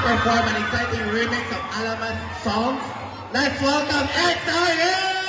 perform an exciting remix of Alaman's songs. Let's welcome XRU!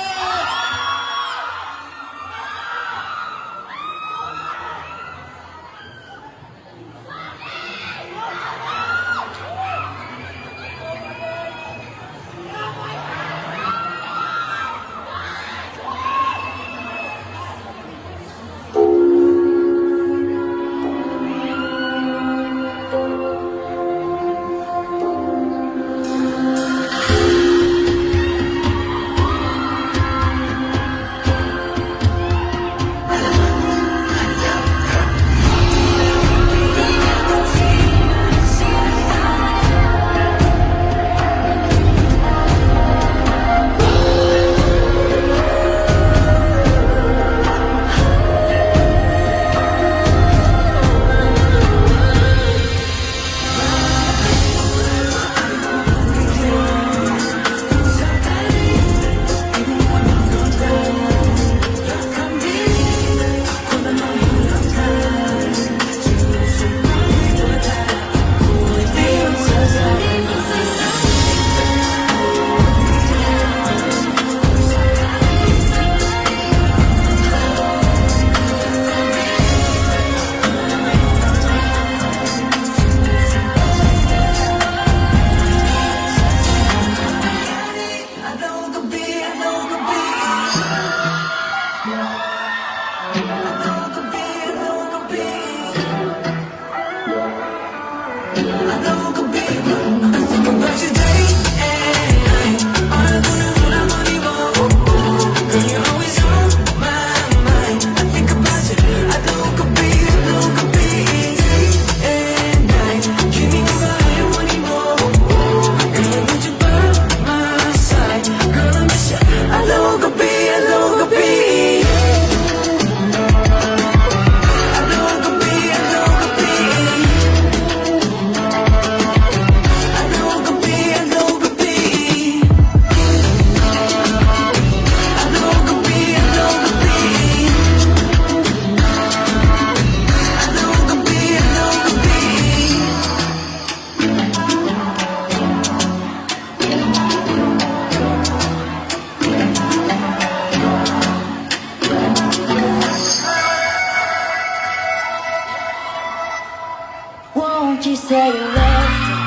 Won't you say you love me?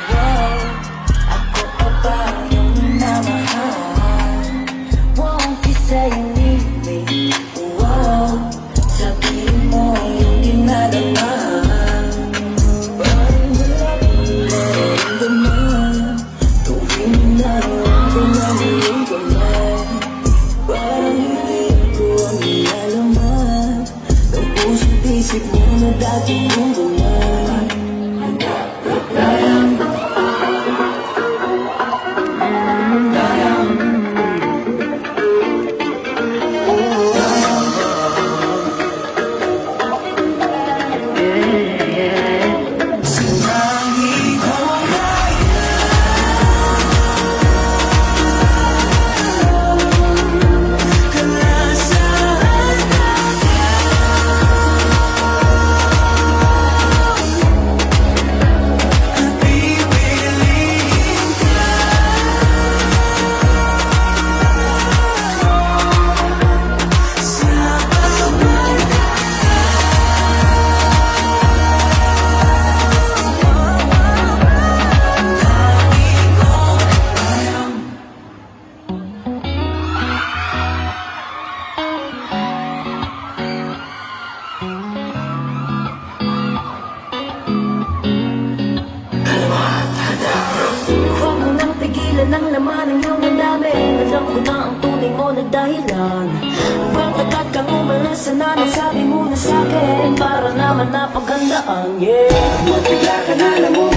Wow, ako pa ba yung minamahal? Won't you say you need me? Wow, sabihin mo yung dinadamahan. Parang wala kang nararamdaman. Tuwing nararamdaman mo yung kamay. Parang hindi ko ang nilalaman ng puso't isip mo na dati mong gumay. Ng laman ng iyong damdamin. Alam ko na ang tunay mo na dahilan. Bakit agad kang umalis na nagsabi mo na sa'kin para naman napaghandaan, yeah. Magbigla ka na lang mo